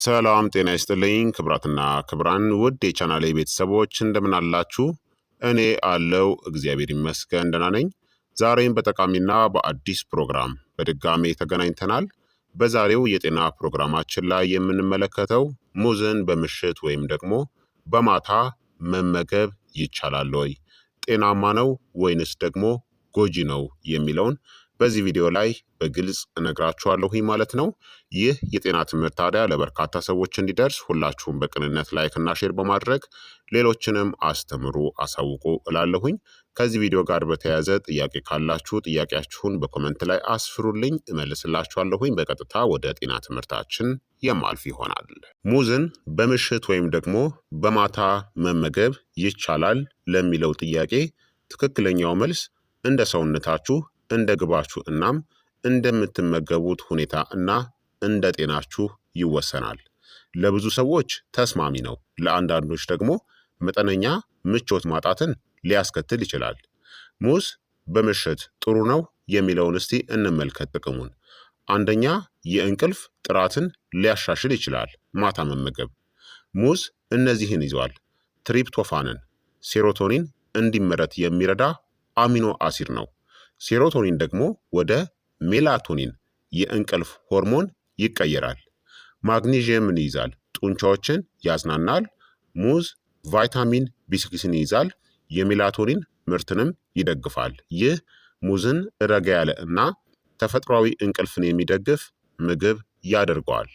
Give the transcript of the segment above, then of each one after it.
ሰላም ጤና ይስጥልኝ ክብራትና ክብራን ውድ የቻናሌ ቤተሰቦች እንደምን አላችሁ? እኔ አለው እግዚአብሔር ይመስገን ደህና ነኝ። ዛሬም በጠቃሚና በአዲስ ፕሮግራም በድጋሜ ተገናኝተናል። በዛሬው የጤና ፕሮግራማችን ላይ የምንመለከተው ሙዝን በምሽት ወይም ደግሞ በማታ መመገብ ይቻላል ወይ? ጤናማ ነው ወይንስ ደግሞ ጎጂ ነው የሚለውን በዚህ ቪዲዮ ላይ በግልጽ እነግራችኋለሁኝ ማለት ነው። ይህ የጤና ትምህርት ታዲያ ለበርካታ ሰዎች እንዲደርስ ሁላችሁም በቅንነት ላይክና ሼር በማድረግ ሌሎችንም አስተምሩ አሳውቁ እላለሁኝ። ከዚህ ቪዲዮ ጋር በተያያዘ ጥያቄ ካላችሁ ጥያቄያችሁን በኮመንት ላይ አስፍሩልኝ፣ እመልስላችኋለሁኝ። በቀጥታ ወደ ጤና ትምህርታችን የማልፍ ይሆናል። ሙዝን በምሽት ወይም ደግሞ በማታ መመገብ ይቻላል ለሚለው ጥያቄ ትክክለኛው መልስ እንደ ሰውነታችሁ እንደ ግባችሁ እናም እንደምትመገቡት ሁኔታ እና እንደ ጤናችሁ ይወሰናል። ለብዙ ሰዎች ተስማሚ ነው፣ ለአንዳንዶች ደግሞ መጠነኛ ምቾት ማጣትን ሊያስከትል ይችላል። ሙዝ በምሽት ጥሩ ነው የሚለውን እስቲ እንመልከት ጥቅሙን። አንደኛ፣ የእንቅልፍ ጥራትን ሊያሻሽል ይችላል። ማታ መመገብ ሙዝ እነዚህን ይዟል: ትሪፕቶፋንን፣ ሴሮቶኒን እንዲመረት የሚረዳ አሚኖ አሲድ ነው። ሴሮቶኒን ደግሞ ወደ ሜላቶኒን የእንቅልፍ ሆርሞን ይቀየራል። ማግኒዥየምን ይይዛል፣ ጡንቻዎችን ያዝናናል። ሙዝ ቫይታሚን ቢ6ን ይይዛል፣ የሜላቶኒን ምርትንም ይደግፋል። ይህ ሙዝን ረጋ ያለ እና ተፈጥሯዊ እንቅልፍን የሚደግፍ ምግብ ያደርገዋል።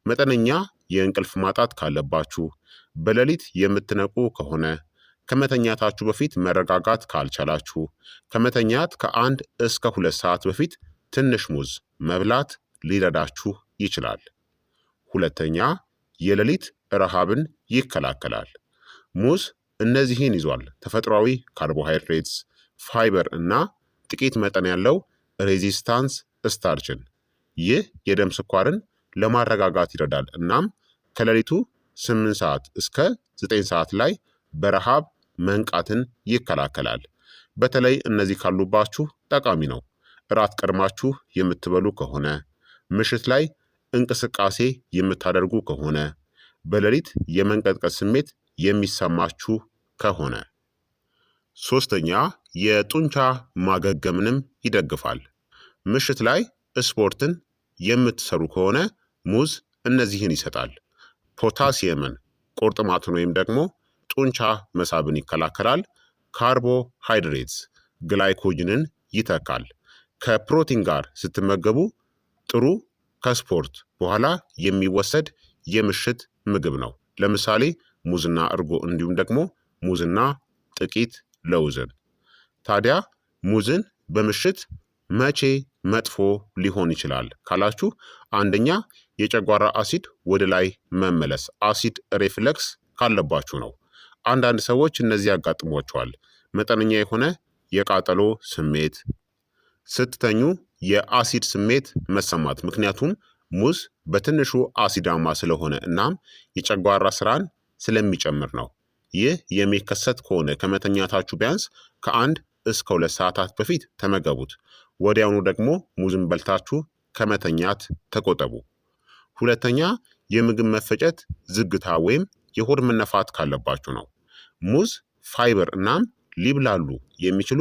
መጠነኛ የእንቅልፍ ማጣት ካለባችሁ፣ በሌሊት የምትነቁ ከሆነ፣ ከመተኛታችሁ በፊት መረጋጋት ካልቻላችሁ፣ ከመተኛት ከ1 እስከ 2 ሰዓት በፊት ትንሽ ሙዝ መብላት ሊረዳችሁ ይችላል። ሁለተኛ፣ የሌሊት ረሃብን ይከላከላል። ሙዝ እነዚህን ይዟል: ተፈጥሯዊ ካርቦሃይድሬትስ፣ ፋይበር እና ጥቂት መጠን ያለው ሬዚስታንስ ስታርችን። ይህ የደም ስኳርን ለማረጋጋት ይረዳል እናም ከሌሊቱ 8 ሰዓት እስከ 9 ሰዓት ላይ በረሃብ መንቃትን ይከላከላል። በተለይ እነዚህ ካሉባችሁ ጠቃሚ ነው። እራት ቀድማችሁ የምትበሉ ከሆነ፣ ምሽት ላይ እንቅስቃሴ የምታደርጉ ከሆነ፣ በሌሊት የመንቀጥቀጥ ስሜት የሚሰማችሁ ከሆነ። ሶስተኛ፣ የጡንቻ ማገገምንም ይደግፋል። ምሽት ላይ ስፖርትን የምትሰሩ ከሆነ ሙዝ እነዚህን ይሰጣል: ፖታሲየምን፣ ቁርጥማትን ወይም ደግሞ ጡንቻ መሳብን ይከላከላል። ካርቦሃይድሬትስ ግላይኮጅንን ይተካል። ከፕሮቲን ጋር ስትመገቡ ጥሩ ከስፖርት በኋላ የሚወሰድ የምሽት ምግብ ነው። ለምሳሌ ሙዝና እርጎ እንዲሁም ደግሞ ሙዝና ጥቂት ለውዝን። ታዲያ ሙዝን በምሽት መቼ መጥፎ ሊሆን ይችላል ካላችሁ፣ አንደኛ የጨጓራ አሲድ ወደ ላይ መመለስ አሲድ ሬፍለክስ ካለባችሁ ነው። አንዳንድ ሰዎች እነዚህ ያጋጥሟቸዋል: መጠነኛ የሆነ የቃጠሎ ስሜት፣ ስትተኙ የአሲድ ስሜት መሰማት፣ ምክንያቱም ሙዝ በትንሹ አሲዳማ ስለሆነ እናም የጨጓራ ስራን ስለሚጨምር ነው። ይህ የሚከሰት ከሆነ ከመተኛታችሁ ቢያንስ ከ1 እስከ 2 ሰዓታት በፊት ተመገቡት። ወዲያውኑ ደግሞ ሙዝን በልታችሁ ከመተኛት ተቆጠቡ። ሁለተኛ፣ የምግብ መፈጨት ዝግታ ወይም የሆድ መነፋት ካለባችሁ ነው። ሙዝ ፋይበር እናም ሊብላሉ የሚችሉ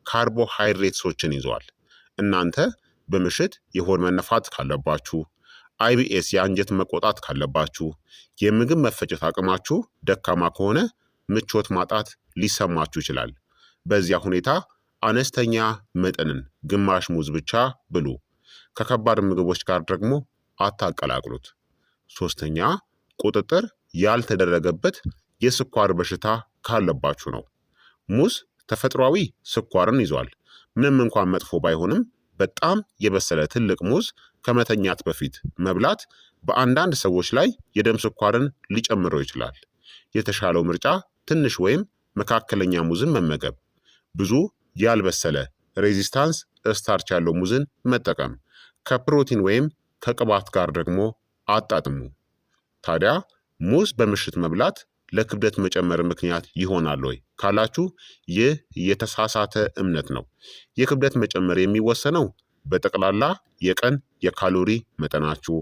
ካርቦሃይድሬትሶችን ይዘዋል። እናንተ በምሽት የሆድ መነፋት ካለባችሁ፣ አይቢኤስ የአንጀት መቆጣት ካለባችሁ፣ የምግብ መፈጨት አቅማችሁ ደካማ ከሆነ ምቾት ማጣት ሊሰማችሁ ይችላል። በዚያ ሁኔታ አነስተኛ መጠንን ግማሽ ሙዝ ብቻ ብሉ። ከከባድ ምግቦች ጋር ደግሞ አታቀላቅሉት። ሶስተኛ፣ ቁጥጥር ያልተደረገበት የስኳር በሽታ ካለባችሁ ነው። ሙዝ ተፈጥሯዊ ስኳርን ይዟል። ምንም እንኳን መጥፎ ባይሆንም በጣም የበሰለ ትልቅ ሙዝ ከመተኛት በፊት መብላት በአንዳንድ ሰዎች ላይ የደም ስኳርን ሊጨምረው ይችላል። የተሻለው ምርጫ ትንሽ ወይም መካከለኛ ሙዝን መመገብ። ብዙ ያልበሰለ ሬዚስታንስ ስታርች ያለው ሙዝን መጠቀም። ከፕሮቲን ወይም ከቅባት ጋር ደግሞ አጣጥሙ። ታዲያ ሙዝ በምሽት መብላት ለክብደት መጨመር ምክንያት ይሆናል ወይ ካላችሁ፣ ይህ የተሳሳተ እምነት ነው። የክብደት መጨመር የሚወሰነው በጠቅላላ የቀን የካሎሪ መጠናችሁ፣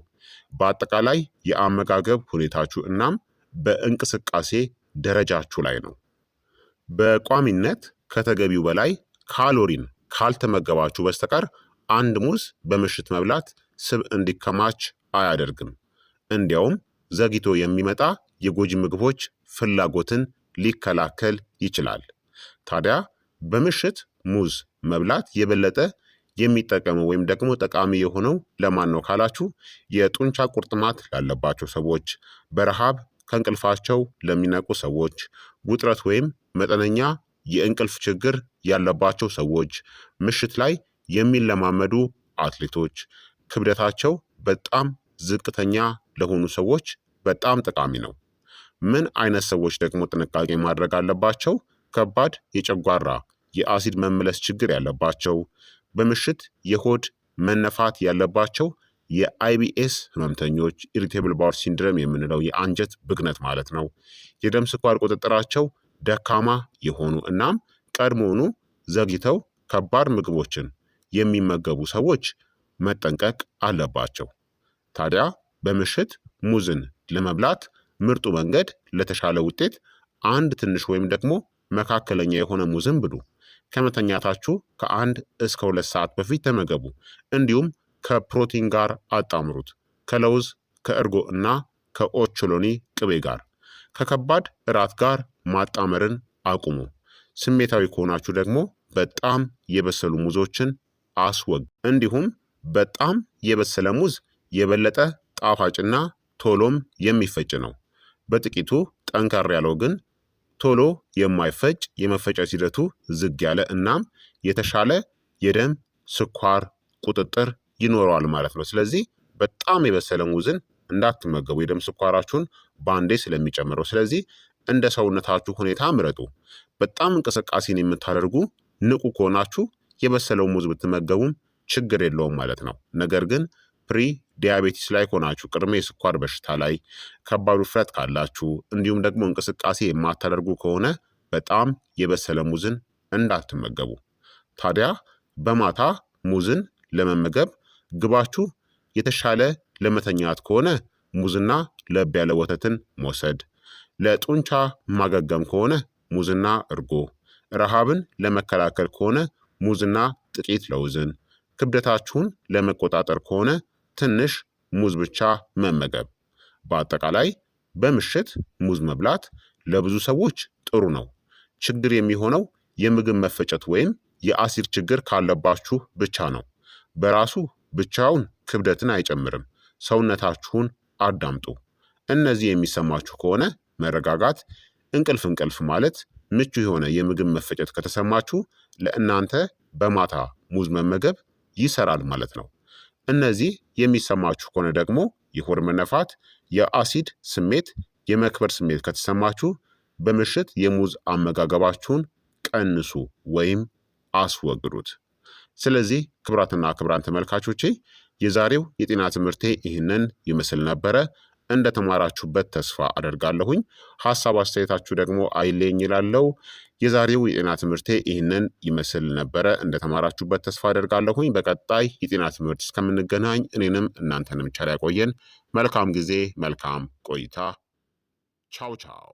በአጠቃላይ የአመጋገብ ሁኔታችሁ እናም በእንቅስቃሴ ደረጃችሁ ላይ ነው። በቋሚነት ከተገቢው በላይ ካሎሪን ካልተመገባችሁ በስተቀር አንድ ሙዝ በምሽት መብላት ስብ እንዲከማች አያደርግም። እንዲያውም ዘግይቶ የሚመጣ የጎጂ ምግቦች ፍላጎትን ሊከላከል ይችላል። ታዲያ በምሽት ሙዝ መብላት የበለጠ የሚጠቀመው ወይም ደግሞ ጠቃሚ የሆነው ለማን ነው ካላችሁ፣ የጡንቻ ቁርጥማት ላለባቸው ሰዎች፣ በረሃብ ከእንቅልፋቸው ለሚነቁ ሰዎች፣ ውጥረት ወይም መጠነኛ የእንቅልፍ ችግር ያለባቸው ሰዎች፣ ምሽት ላይ የሚለማመዱ አትሌቶች፣ ክብደታቸው በጣም ዝቅተኛ ለሆኑ ሰዎች በጣም ጠቃሚ ነው። ምን አይነት ሰዎች ደግሞ ጥንቃቄ ማድረግ አለባቸው? ከባድ የጨጓራ የአሲድ መመለስ ችግር ያለባቸው፣ በምሽት የሆድ መነፋት ያለባቸው፣ የአይቢኤስ ህመምተኞች፣ ኢሪቴብል ባወል ሲንድረም የምንለው የአንጀት ብግነት ማለት ነው፣ የደም ስኳር ቁጥጥራቸው ደካማ የሆኑ እናም ቀድሞውኑ ዘግይተው ከባድ ምግቦችን የሚመገቡ ሰዎች መጠንቀቅ አለባቸው። ታዲያ በምሽት ሙዝን ለመብላት ምርጡ መንገድ ለተሻለ ውጤት አንድ ትንሽ ወይም ደግሞ መካከለኛ የሆነ ሙዝን ብሉ። ከመተኛታችሁ ከ1 እስከ 2 ሰዓት በፊት ተመገቡ። እንዲሁም ከፕሮቲን ጋር አጣምሩት፣ ከለውዝ ከእርጎ እና ከኦቾሎኒ ቅቤ ጋር። ከከባድ እራት ጋር ማጣመርን አቁሙ። ስሜታዊ ከሆናችሁ ደግሞ በጣም የበሰሉ ሙዞችን አስወግ። እንዲሁም በጣም የበሰለ ሙዝ የበለጠ ጣፋጭና ቶሎም የሚፈጭ ነው። በጥቂቱ ጠንከር ያለው ግን ቶሎ የማይፈጭ የመፈጨት ሂደቱ ዝግ ያለ እናም የተሻለ የደም ስኳር ቁጥጥር ይኖረዋል ማለት ነው። ስለዚህ በጣም የበሰለ ሙዝን እንዳትመገቡ፣ የደም ስኳራችሁን በአንዴ ስለሚጨምረው። ስለዚህ እንደ ሰውነታችሁ ሁኔታ ምረጡ። በጣም እንቅስቃሴን የምታደርጉ ንቁ ከሆናችሁ የበሰለው ሙዝ ብትመገቡም ችግር የለውም ማለት ነው። ነገር ግን ፕሪ ዲያቤቲስ ላይ ከሆናችሁ፣ ቅድመ የስኳር በሽታ ላይ፣ ከባድ ውፍረት ካላችሁ፣ እንዲሁም ደግሞ እንቅስቃሴ የማታደርጉ ከሆነ በጣም የበሰለ ሙዝን እንዳትመገቡ። ታዲያ በማታ ሙዝን ለመመገብ ግባችሁ የተሻለ ለመተኛት ከሆነ ሙዝና ለብ ያለ ወተትን መውሰድ፣ ለጡንቻ ማገገም ከሆነ ሙዝና እርጎ፣ ረሃብን ለመከላከል ከሆነ ሙዝና ጥቂት ለውዝን፣ ክብደታችሁን ለመቆጣጠር ከሆነ ትንሽ ሙዝ ብቻ መመገብ። በአጠቃላይ በምሽት ሙዝ መብላት ለብዙ ሰዎች ጥሩ ነው። ችግር የሚሆነው የምግብ መፈጨት ወይም የአሲድ ችግር ካለባችሁ ብቻ ነው። በራሱ ብቻውን ክብደትን አይጨምርም። ሰውነታችሁን አዳምጡ። እነዚህ የሚሰማችሁ ከሆነ መረጋጋት፣ እንቅልፍ ማለት ምቹ የሆነ የምግብ መፈጨት ከተሰማችሁ ለእናንተ በማታ ሙዝ መመገብ ይሰራል ማለት ነው። እነዚህ የሚሰማችሁ ከሆነ ደግሞ የሆድ መነፋት፣ የአሲድ ስሜት፣ የመክበድ ስሜት ከተሰማችሁ በምሽት የሙዝ አመጋገባችሁን ቀንሱ ወይም አስወግዱት። ስለዚህ ክቡራትና ክቡራን ተመልካቾቼ የዛሬው የጤና ትምህርቴ ይህንን ይመስል ነበረ። እንደተማራችሁበት ተስፋ አደርጋለሁኝ። ሀሳብ አስተያየታችሁ ደግሞ አይለኝ ይላለው። የዛሬው የጤና ትምህርቴ ይህንን ይመስል ነበረ። እንደተማራችሁበት ተስፋ አደርጋለሁኝ። በቀጣይ የጤና ትምህርት እስከምንገናኝ እኔንም እናንተንም ቸር ያቆየን። መልካም ጊዜ፣ መልካም ቆይታ። ቻው ቻው።